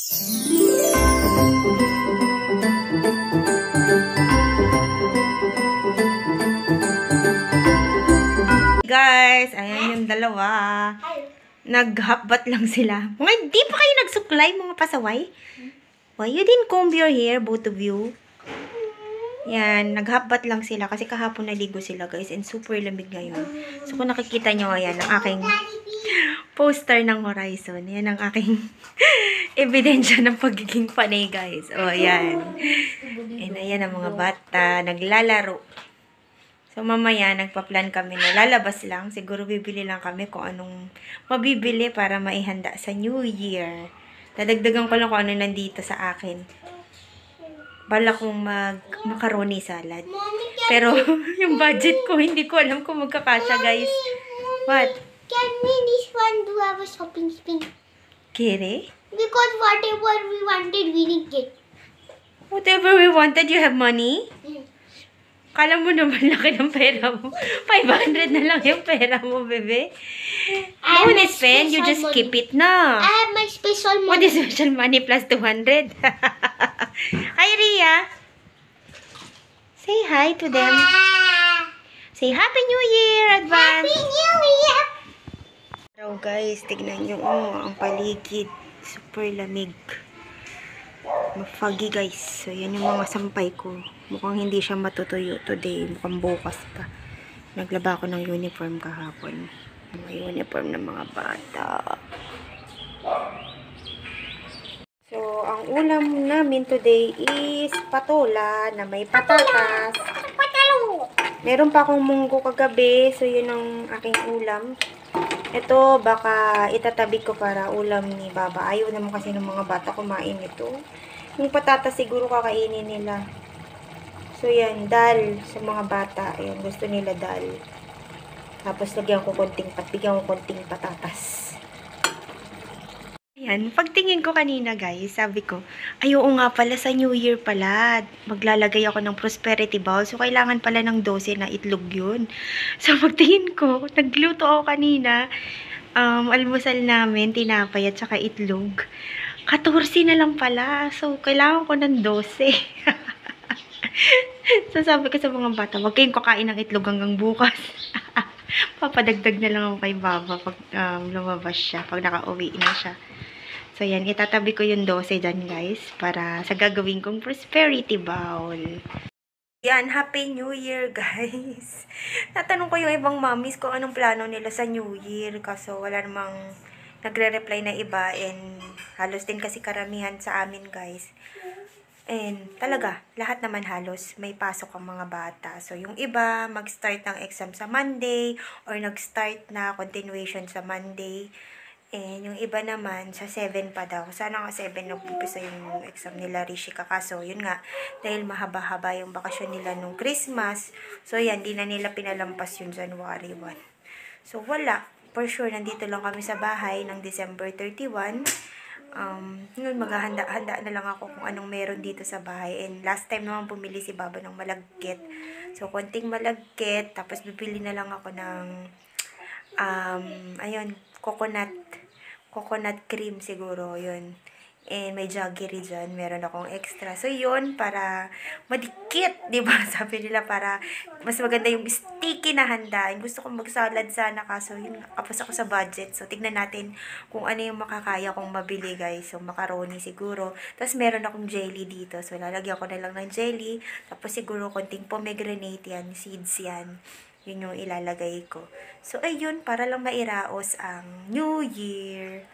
Guys, ayan yung dalawa. Nag-hapbat lang sila. Mga hindi pa kayo nagsuklay, mga pasaway? Why you didn't comb your hair, both of you? Yan, nag-hapbat lang sila kasi kahapon naligo sila, guys. And super lamig ngayon. So, kung nakikita nyo, ayan, ang aking poster ng Horizon. Yan ang aking ebidensya ng pagiging panay, guys. O, ayan. And ayan ang mga bata, naglalaro. So, mamaya, nagpa-plan kami na lalabas lang. Siguro bibili lang kami kung anong mabibili para maihanda sa New Year. Dadagdagan ko lang kung ano nandito sa akin. Bala kong macaroni salad. Pero, yung budget ko, hindi ko alam kung magkakasya, guys. What? Can we this one do have a shopping spree? Kere? Because whatever we wanted, we didn't get. Whatever we wanted, you have money? Mm. Kala mo naman laki ng pera mo. 500 na lang yung pera mo, bebe. Don't spend, you just keep it na. I have my special money. What is special money plus 200? Hi, Ria. Say hi to them. Say Happy New Year, advance. Happy New Year! So guys, tignan nyo. Oh, ang paligid. Super lamig. Foggy, guys. So, yan yung mga sampay ko. Mukhang hindi siya matutuyo today. Mukhang bukas pa. Naglaba ako ng uniform kahapon. Mga uniform ng mga bata. So, ang ulam namin today is patola na may patatas. Meron pa akong munggo kagabi. So, yun ang aking ulam. Ito, baka itatabi ko para ulam ni Baba. Ayaw naman kasi ng mga bata kumain ito. Yung patatas siguro kakainin nila. So, yan. Dal sa mga bata. Ayan, gusto nila dal. Tapos, bigyan ko konting patatas. Ayan, pagtingin ko kanina, guys, sabi ko, ay, oo nga pala, sa New Year pala, maglalagay ako ng prosperity bowl. So, kailangan pala ng 12 na itlog yun. So, pagtingin ko, nagluto ako kanina, almusal namin, tinapay at saka itlog. 14 na lang pala. So, kailangan ko ng 12. So, sabi ko sa mga bata, wag kayong kakain ng itlog hanggang bukas. Papadagdag na lang ako kay Baba pag lumabas siya, pag nakauwi na siya. So, yan. Itatabi ko yung 12 dyan, guys, para sa gagawin kong prosperity bowl. Yan. Happy New Year, guys. Natanong ko yung ibang mommies kung anong plano nila sa New Year. Kaso, wala namang nagre-reply na iba. And halos din kasi karamihan sa amin, guys. And talaga, lahat naman halos may pasok ang mga bata. So, yung iba, mag-start ng exam sa Monday or nag-start na continuation sa Monday. And yung iba naman, sa 7 pa daw. Sana nga 7 nag-umpisa yung exam nila, Rishika. Kaso, yun nga, dahil mahaba-haba yung bakasyon nila nung Christmas. So, yan, di na nila pinalampas yung January 1. So, wala. For sure, nandito lang kami sa bahay ng December 31. Yun, maghahanda-handa na lang ako kung anong meron dito sa bahay. And last time naman bumili si Baba ng malagkit. So, konting malagkit. Tapos, bibili na lang ako ng, ayun, coconut cream siguro, yun. And may jaggery dyan. Meron akong extra. So, yun, para madikit, diba? Sabi nila, para mas maganda yung sticky na handa. Gusto kong mag-salad sana, kaso yun, kapos ako sa budget. So, tignan natin kung ano yung makakaya kong mabili, guys. So, macaroni siguro. Tapos, meron akong jelly dito. So, lalagyan ko na lang ng jelly. Tapos, siguro, konting pomegranate yan. Seeds yan. Yun yung ilalagay ko. So, ayun, para lang mairaos ang New Year.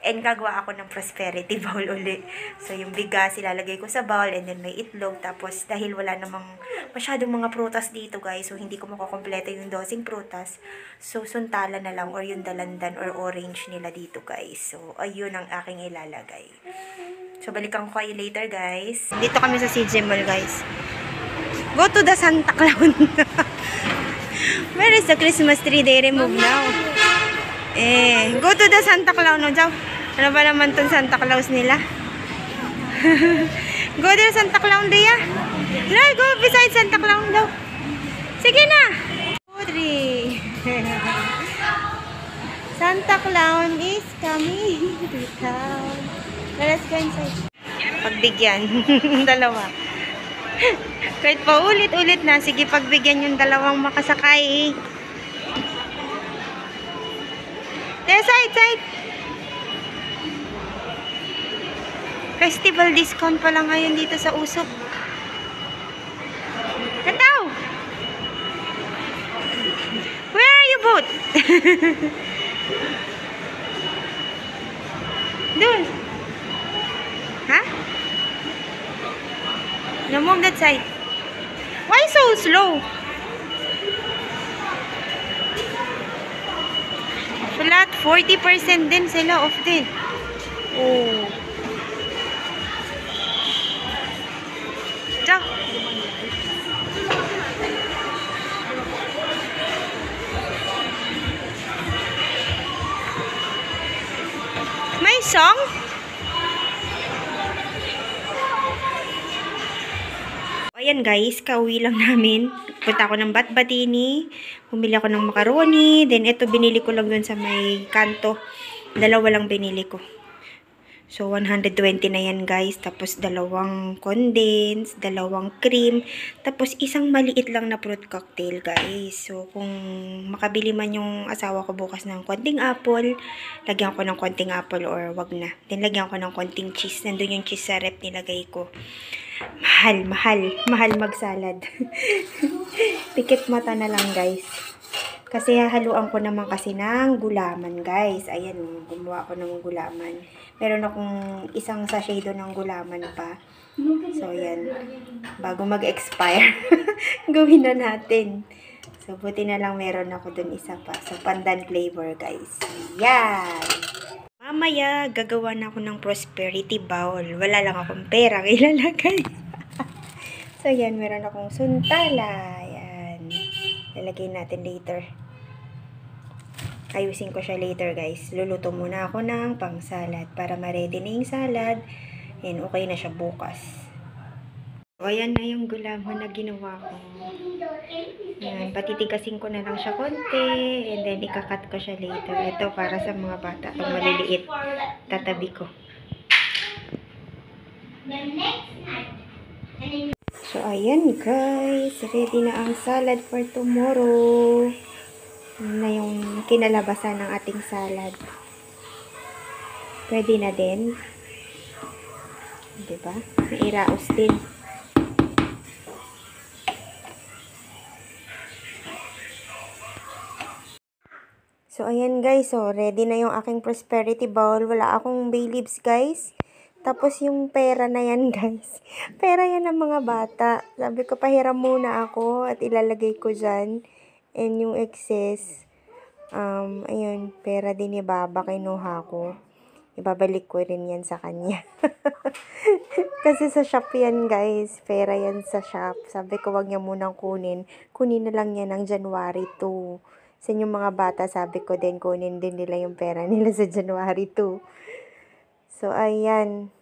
And gagawa ako ng prosperity bowl uli. So, yung bigas, ilalagay ko sa bowl, and then may itlog. Tapos, dahil wala namang masyadong mga prutas dito, guys, so hindi ko makukompleto yung 12 prutas. So, suntala na lang, or yung dalandan, or orange nila dito, guys. So, ayun ang aking ilalagay. So, balikan ko kayo later, guys. Dito kami sa CJ Mall, guys. Go to the Santa Claus. Where is the Christmas tree they remove now? Go to the Santa Claus, no, Jaw? Ano ba naman tong Santa Claus nila? Go there, Santa Claus, Dia. No, go beside Santa Claus daw. Sige na. Audrey. Santa Claus is coming to town. Let us inside. Pagbigyan. Dalawa. Kahit pa ulit-ulit na, sige pagbigyan yung dalawang makasakay. Side. Festival discount pala ngayon dito sa Usok. Kataw! Where are you both? Doon. Ha? No, move that side. Why so slow? Flat, 40% din sila off din. Oh. Ciao. May song? Ayan guys, kauwi lang namin. Punta ako ng Batbatini. Bumili ako ng macaroni. Then ito binili ko lang dun sa may kanto. Dalawa lang binili ko. So 120 na yan guys. Tapos dalawang condense, dalawang cream. Tapos isang maliit lang na fruit cocktail guys. So kung makabili man yung asawa ko bukas ng konting apple, lagyan ko ng konting apple or wag na. Then lagyan ko ng konting cheese. Nandun yung cheese sa rep nilagay ko. Mahal magsalad. Pikit mata na lang guys. Kasi hahaluan ko naman kasi ng gulaman guys. Ayan, gumawa ko ng gulaman. Meron akong isang sachet doon ng gulaman pa. So ayan, bago mag-expire, gawin na natin. So buti na lang meron ako doon isa pa. So pandan flavor guys. Yan. Mamaya, gagawa na ako ng prosperity bowl. Wala lang akong pera ilalagay. So, yan. Meron akong suntala. Yan. Lalagay natin later. Ayusin ko siya later, guys. Luluto muna ako ng pang-salad para ma-ready na yung salad. Yan. Okay na siya bukas. So, ayan na yung gulaman na ginawa ko. Yan. Patitigasin ko na lang siya konti. And then, ikakat ko siya later. Ito para sa mga bata. Itong maliliit. Tatabi ko. So, ayan guys. Ready na ang salad for tomorrow. Yan na yung kinalabasan ng ating salad. Pwede na din. Diba? Nairaos din. So, ayan guys. So, ready na yung aking prosperity bowl. Wala akong bay leaves guys. Tapos yung pera na yan guys. Pera yan ng mga bata. Sabi ko, pahiram muna ako at ilalagay ko dyan. And yung excess, ayun, pera din ni Baba, kinuha ko. Ibabalik ko rin yan sa kanya. Kasi sa shop yan guys. Pera yan sa shop. Sabi ko, wag niya munang kunin. Kunin na lang yan ng January 2. Sa yung mga bata, sabi ko din, kunin din nila yung pera nila sa January 2. So, ayan.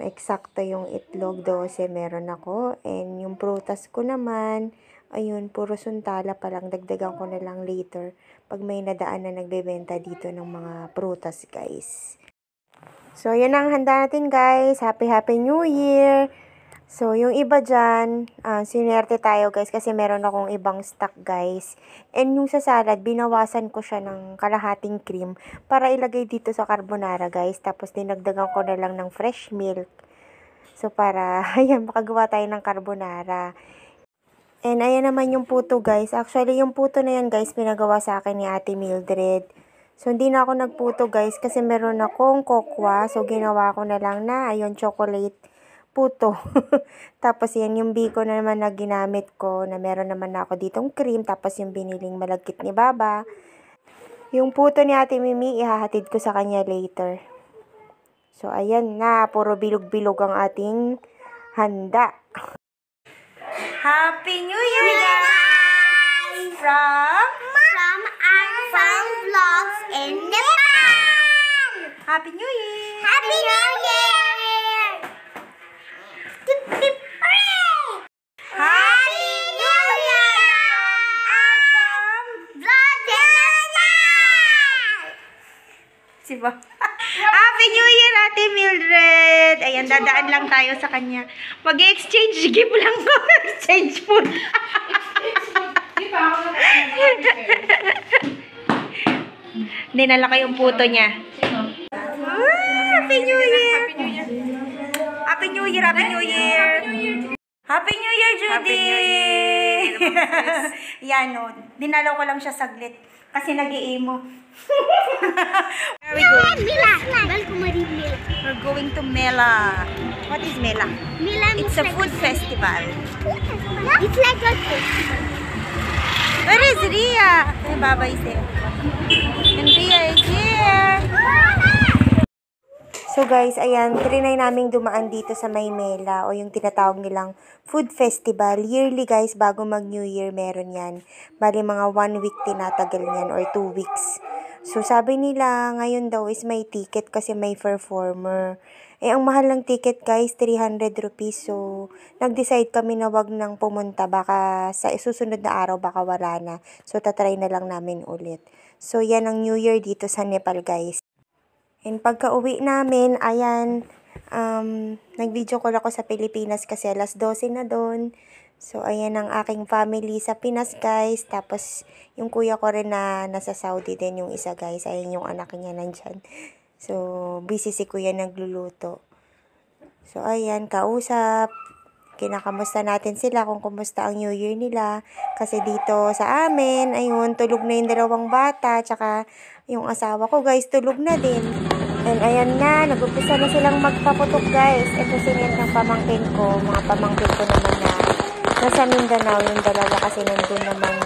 Eksakto yung itlog 12 meron ako. And yung prutas ko naman, ayun, puro suntala pa lang. Dagdagan ko na lang later. Pag may nadaan na nagbebenta dito ng mga prutas, guys. So, yan ang handa natin, guys. Happy New Year! So, yung iba dyan, sinerte tayo guys kasi meron akong ibang stock guys. And yung sa salad, binawasan ko siya ng kalahating cream para ilagay dito sa carbonara guys. Tapos dinagdagan ko na lang ng fresh milk. So, para, ayan, makagawa tayo ng carbonara. And ayan naman yung puto guys. Actually, yung puto na yan guys, pinagawa sa akin ni Ate Mildred. So, hindi na ako nagputo guys kasi meron akong kokwa. So, ginawa ko na lang na, ayun, chocolate puto. Tapos yan yung biko na naman na ginamit ko na meron naman na ako ditong cream. Tapos yung biniling malagkit ni Baba. Yung puto ni Ate Mimi, ihahatid ko sa kanya later. So ayan na, puro bilog-bilog ang ating handa. Happy New Year guys! From our fun vlogs in Japan! Happy New Year! Happy New Year! Happy New Year! Si Ba? Happy New Year, Ate Mildred! Ayan, dadaan lang tayo sa kanya. Mag-exchange gift lang ko. Exchange food. Dinala ko yung puto niya. Happy New Year! Happy New Year! Happy New Year! Happy New Year, Judy! Yan o. Dinalaw ko lang siya saglit. Kasi nag-i-emo. Where are we going? Mila. Welcome, Mila. We're going to Mela. What is Mela? Mila. It's a food festival. It's like a festival. Where is Ria? Hey, Baba is there. And Ria is here. So guys, ayan, trinay namin dumaan dito sa Maymela o yung tinatawag nilang food festival. Yearly guys, bago mag New Year meron yan. Bali mga 1 week tinatagal yan or 2 weeks. So sabi nila ngayon daw is may ticket kasi may performer. Eh ang mahal ng ticket guys, 300 rupees. So nag-decide kami na wag nang pumunta. Baka sa susunod na araw baka wala na. So tatry na lang namin ulit. So yan ang New Year dito sa Nepal guys. And pagka uwi namin, ayan, nag-video call ako sa Pilipinas kasi alas 12 na doon. So, ayan ang aking family sa Pinas, guys. Tapos, yung kuya ko rin na nasa Saudi din, yung isa, guys. Ayan yung anak niya nandyan. So, busy si kuya nagluluto. So, ayan, kausap. Kinakamusta natin sila kung kumusta ang New Year nila. Kasi dito sa amin, ayun, tulog na yung 2 bata. Tsaka yung asawa ko, guys, tulog na din. And ayan na, nag-upisa na silang magpaputok, guys. Ito sinit ng pamangkin ko. Mga pamangkin ko naman na nasa Mindanao. Yung dalawa kasi nandun naman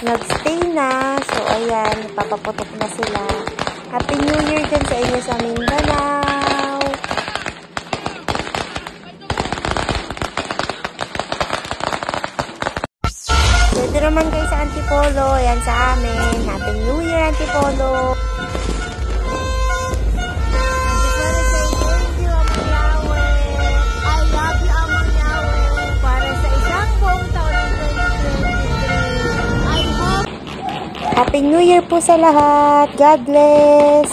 nag-stay na. So, ayan, papaputok na sila. Happy New Year dyan sa inyo sa Mindanao. Ito naman guys sa Antipolo. Ayan sa amin. Happy New Year, Antipolo. Antipolo say thank you, Amang Yahweh. I love you, Amang Yahweh. Para sa isang buong taon ng 2023. I hope Happy New Year po sa lahat. God bless.